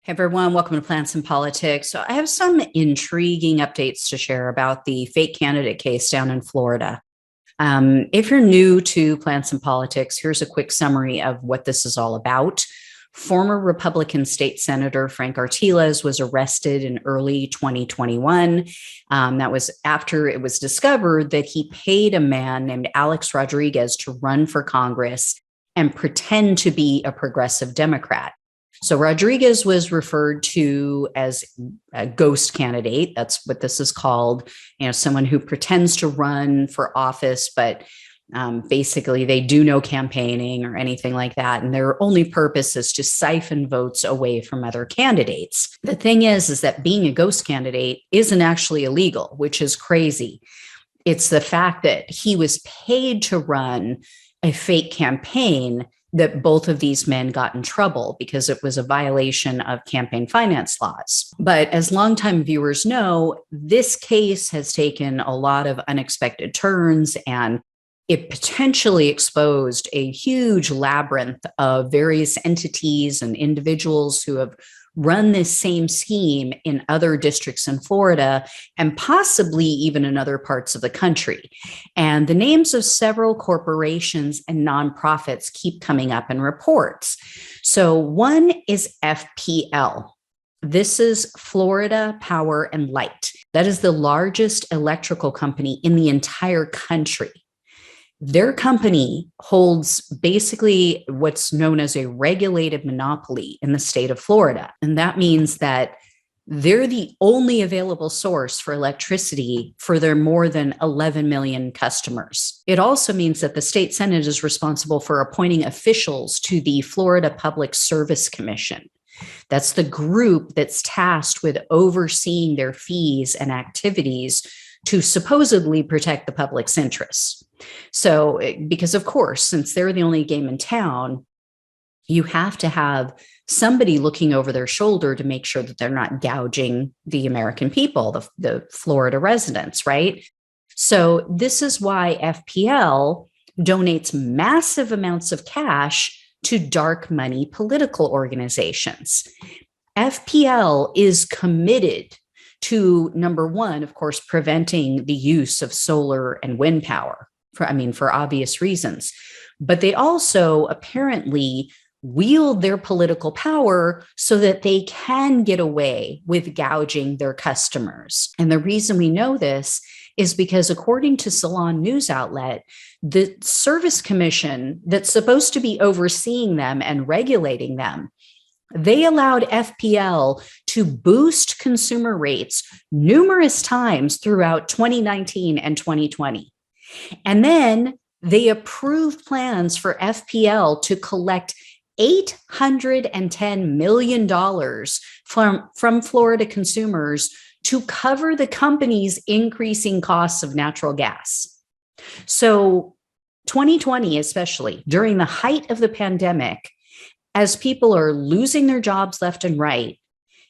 Hey everyone, welcome to Plants and Politics. So I have some intriguing updates to share about the fake candidate case down in Florida. If you're new to Plants and Politics, here's a quick summary of what this is all about. Former Republican State Senator Frank Artiles was arrested in early 2021. That was after it was discovered that he paid a man named Alex Rodriguez to run for Congress and pretend to be a progressive Democrat. So Rodriguez was referred to as a ghost candidate. That's what this is called. Someone who pretends to run for office, but basically they do no campaigning or anything like that. And their only purpose is to siphon votes away from other candidates. The thing is that being a ghost candidate isn't actually illegal, which is crazy. It's the fact that he was paid to run a fake campaign that both of these men got in trouble because it was a violation of campaign finance laws. But as longtime viewers know, this case has taken a lot of unexpected turns, and it potentially exposed a huge labyrinth of various entities and individuals who have run this same scheme in other districts in Florida and possibly even in other parts of the country. And the names of several corporations and nonprofits keep coming up in reports. So one is FPL. This is Florida Power and Light. That is the largest electrical company in the entire country. Their company holds basically what's known as a regulated monopoly in the state of Florida. And that means that they're the only available source for electricity for their more than 11 million customers. It also means that the state Senate is responsible for appointing officials to the Florida Public Service Commission. That's the group that's tasked with overseeing their fees and activities to supposedly protect the public's interests. So, because of course, since they're the only game in town, you have to have somebody looking over their shoulder to make sure that they're not gouging the American people, the Florida residents, right? So this is why FPL donates massive amounts of cash to dark money political organizations. FPL is committed to, number one, of course, preventing the use of solar and wind power, for obvious reasons. But they also apparently wield their political power so that they can get away with gouging their customers. And the reason we know this is because, according to Salon News Outlet, the Service Commission that's supposed to be overseeing them and regulating them, they allowed FPL to boost consumer rates numerous times throughout 2019 and 2020. And then they approved plans for FPL to collect $810 million from Florida consumers to cover the company's increasing costs of natural gas. So 2020, especially during the height of the pandemic, as people are losing their jobs left and right,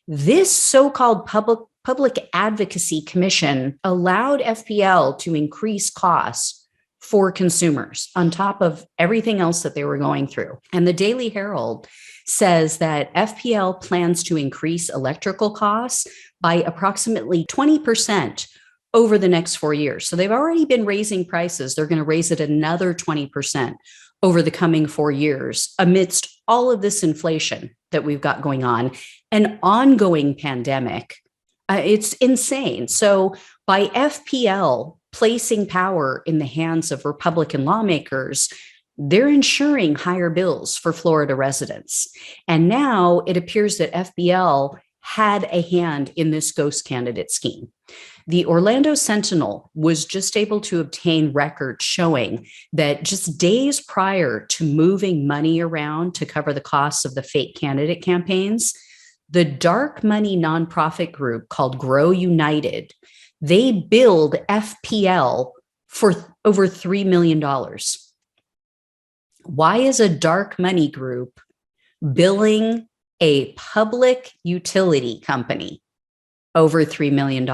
this so-called public advocacy commission allowed FPL to increase costs for consumers on top of everything else that they were going through. And the Daily Herald says that FPL plans to increase electrical costs by approximately 20% over the next 4 years. So they've already been raising prices. They're going to raise it another 20% over the coming 4 years amidst all of this inflation that we've got going on, an ongoing pandemic. It's insane. So by FPL placing power in the hands of Republican lawmakers, they're ensuring higher bills for Florida residents. And now it appears that FPL had a hand in this ghost candidate scheme. The Orlando Sentinel was just able to obtain records showing that just days prior to moving money around to cover the costs of the fake candidate campaigns, the dark money nonprofit group called Grow United, they billed FPL for over $3 million. Why is a dark money group billing a public utility company over $3 million?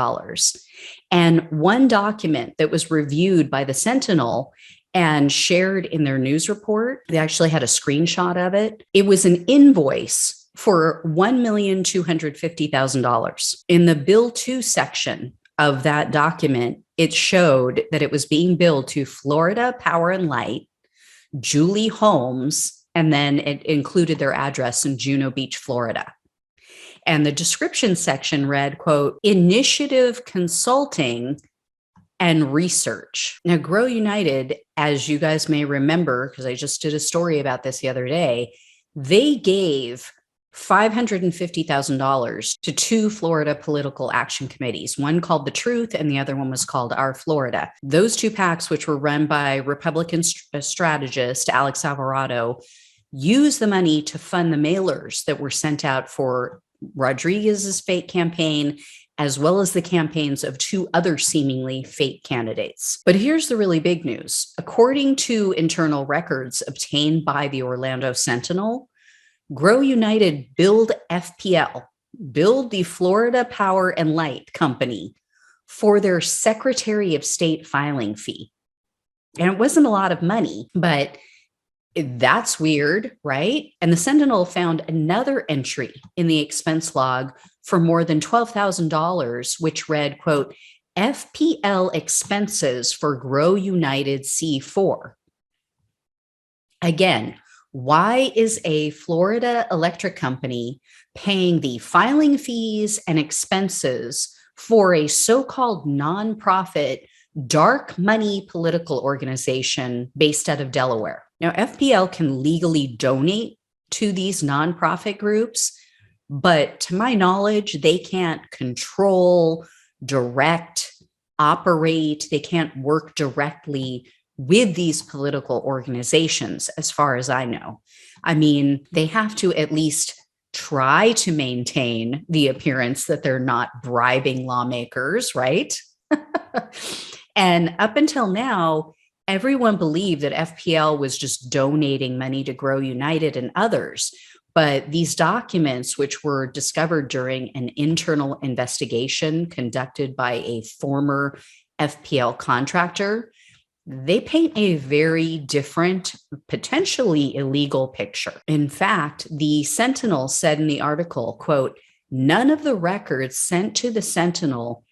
And one document that was reviewed by the Sentinel and shared in their news report, they actually had a screenshot of it. It was an invoice for $1,250,000. In the Bill 2 section of that document, it showed that it was being billed to Florida Power and Light, Julie Holmes, and then it included their address in Juno Beach, Florida. And the description section read, quote, Initiative Consulting and Research. Now, Grow United, as you guys may remember, because I just did a story about this the other day, they gave $550,000 to two Florida political action committees, one called The Truth and the other one was called Our Florida. Those two PACs, which were run by Republican strategist Alex Alvarado, used the money to fund the mailers that were sent out for Rodriguez's fake campaign, as well as the campaigns of two other seemingly fake candidates. But here's the really big news. According to internal records obtained by the Orlando Sentinel, Grow United billed FPL, billed the Florida Power and Light Company, for their Secretary of State filing fee. And it wasn't a lot of money, but that's weird, right? And the Sentinel found another entry in the expense log for more than $12,000, which read, quote, FPL expenses for Grow United C4. Again, why is a Florida electric company paying the filing fees and expenses for a so-called nonprofit dark money political organization based out of Delaware? Now, FPL can legally donate to these nonprofit groups, but to my knowledge, they can't control, direct, operate. They can't work directly with these political organizations, as far as I know. I mean, they have to at least try to maintain the appearance that they're not bribing lawmakers, right? And up until now, everyone believed that FPL was just donating money to Grow United and others. But these documents, which were discovered during an internal investigation conducted by a former FPL contractor, they paint a very different, potentially illegal picture. In fact, the Sentinel said in the article, quote, none of the records sent to the Sentinel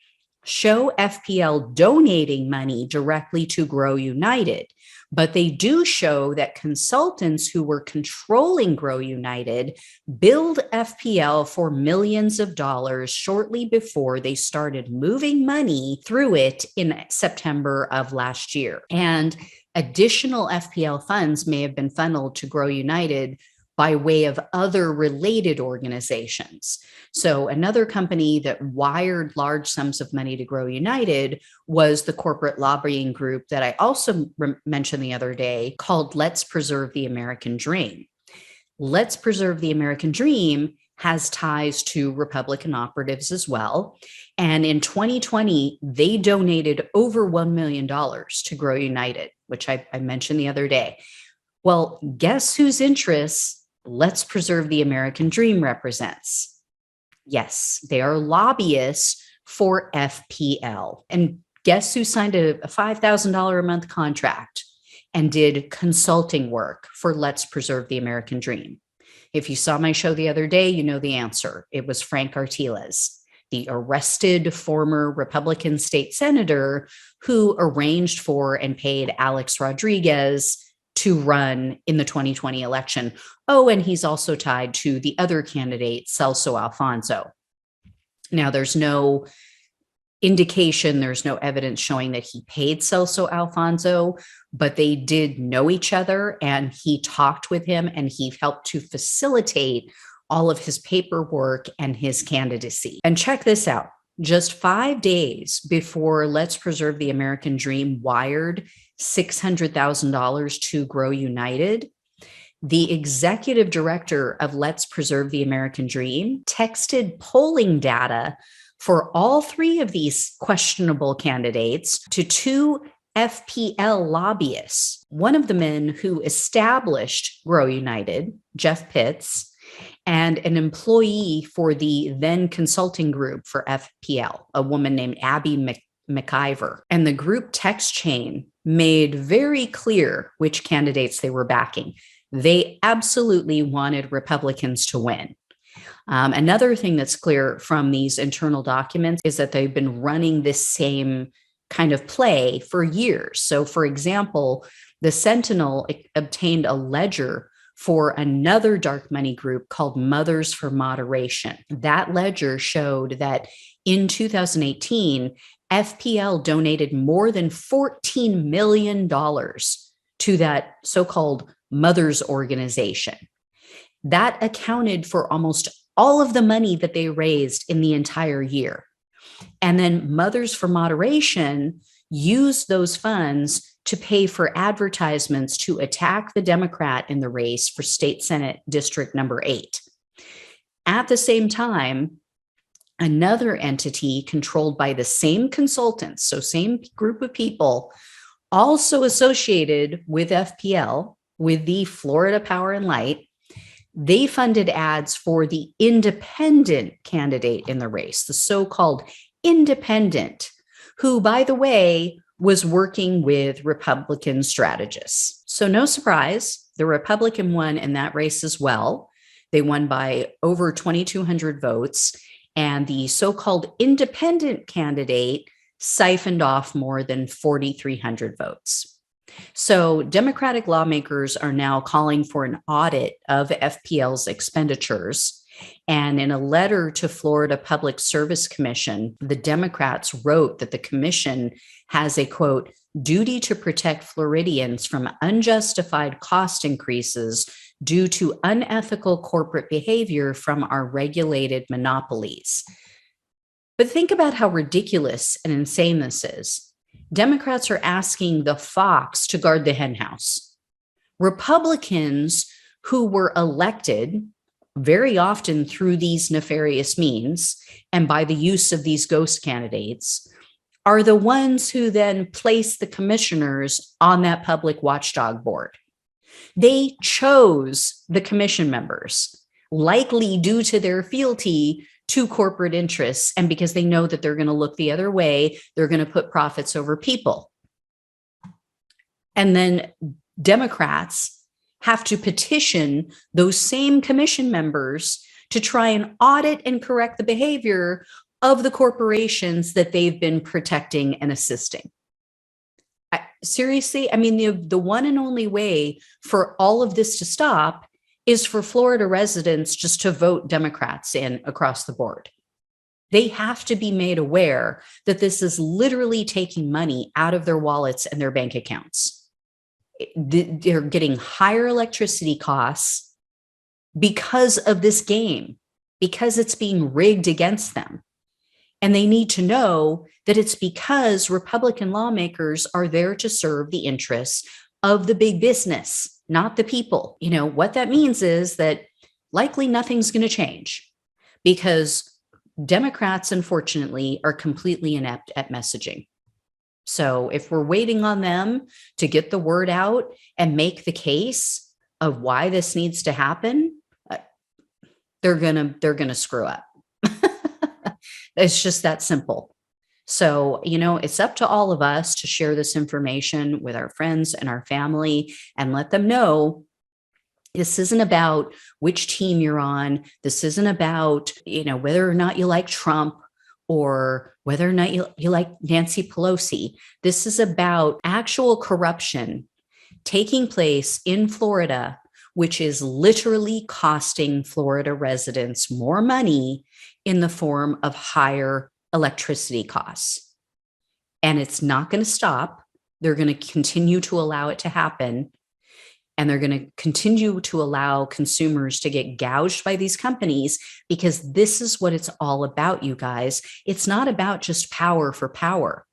show FPL donating money directly to Grow United, but they do show that consultants who were controlling Grow United billed FPL for millions of dollars shortly before they started moving money through it in September of last year. And additional FPL funds may have been funneled to Grow United by way of other related organizations. So another company that wired large sums of money to Grow United was the corporate lobbying group that I also mentioned the other day called Let's Preserve the American Dream. Let's Preserve the American Dream has ties to Republican operatives as well. And in 2020, they donated over $1 million to Grow United, which I mentioned the other day. Well, guess whose interests Let's Preserve the American Dream represents? Yes, they are lobbyists for FPL. And guess who signed a $5,000 a month contract and did consulting work for Let's Preserve the American Dream? If you saw my show the other day, you know the answer. It was Frank Artiles, the arrested former Republican state senator who arranged for and paid Alex Rodriguez to run in the 2020 election. Oh, and he's also tied to the other candidate, Celso Alfonso. Now, there's no indication, there's no evidence showing that he paid Celso Alfonso, but they did know each other and he talked with him and he helped to facilitate all of his paperwork and his candidacy. And check this out. Just 5 days before Let's Preserve the American Dream wired $600,000 to Grow United, the executive director of Let's Preserve the American Dream texted polling data for all three of these questionable candidates to two FPL lobbyists. One of the men who established Grow United, Jeff Pitts, and an employee for the then consulting group for FPL, a woman named Abby McIver. And the group text chain made very clear which candidates they were backing. They absolutely wanted Republicans to win. Another thing that's clear from these internal documents is that they've been running this same kind of play for years. So, for example, the Sentinel obtained a ledger for another dark money group called Mothers for Moderation. That ledger showed that in 2018, FPL donated more than $14 million to that so-called mothers organization. That accounted for almost all of the money that they raised in the entire year. And then Mothers for Moderation used those funds to pay for advertisements to attack the Democrat in the race for State Senate District number 8. At the same time, another entity controlled by the same consultants, so same group of people, also associated with FPL, with the Florida Power and Light, they funded ads for the independent candidate in the race, the so-called independent, who, by the way, was working with Republican strategists. So no surprise, the Republican won in that race as well. They won by over 2,200 votes, and the so-called independent candidate siphoned off more than 4,300 votes. So Democratic lawmakers are now calling for an audit of FPL's expenditures. And in a letter to Florida Public Service Commission, the Democrats wrote that the commission has a, quote, duty to protect Floridians from unjustified cost increases due to unethical corporate behavior from our regulated monopolies. But think about how ridiculous and insane this is. Democrats are asking the fox to guard the henhouse. Republicans who were elected very often through these nefarious means and by the use of these ghost candidates are the ones who then place the commissioners on that public watchdog board. They chose the commission members, likely due to their fealty to corporate interests and because they know that they're going to look the other way, they're going to put profits over people. And then Democrats have to petition those same commission members to try and audit and correct the behavior of the corporations that they've been protecting and assisting. Seriously, I mean, the one and only way for all of this to stop is for Florida residents just to vote Democrats in across the board. They have to be made aware that this is literally taking money out of their wallets and their bank accounts. They're getting higher electricity costs because of this game, because it's being rigged against them. And they need to know that it's because Republican lawmakers are there to serve the interests of the big business, not the people. You know, what that means is that likely nothing's going to change because Democrats, unfortunately, are completely inept at messaging. So if we're waiting on them to get the word out and make the case of why this needs to happen, they're gonna screw up. It's just that simple. So, you know, it's up to all of us to share this information with our friends and our family and let them know this isn't about which team you're on. This isn't about, you know, whether or not you like Trump or whether or not you like Nancy Pelosi. This is about actual corruption taking place in Florida, which is literally costing Florida residents more money in the form of higher electricity costs. And it's not going to stop. They're going to continue to allow it to happen. And they're going to continue to allow consumers to get gouged by these companies because this is what it's all about, you guys. It's not about just power for power,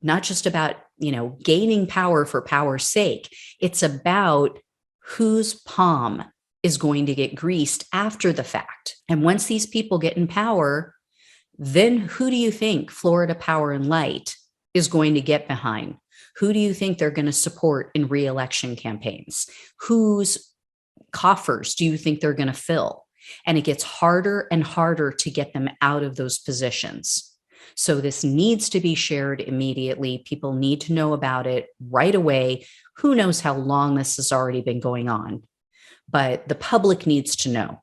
not just about, you know, gaining power for power's sake. It's about whose palm is going to get greased after the fact. And once these people get in power, then who do you think Florida Power and Light is going to get behind? Who do you think they're going to support in re-election campaigns? Whose coffers do you think they're going to fill? And it gets harder and harder to get them out of those positions. So this needs to be shared immediately. People need to know about it right away. Who knows how long this has already been going on, but the public needs to know.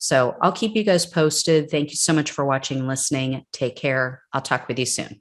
So I'll keep you guys posted. Thank you so much for watching and listening. Take care. I'll talk with you soon.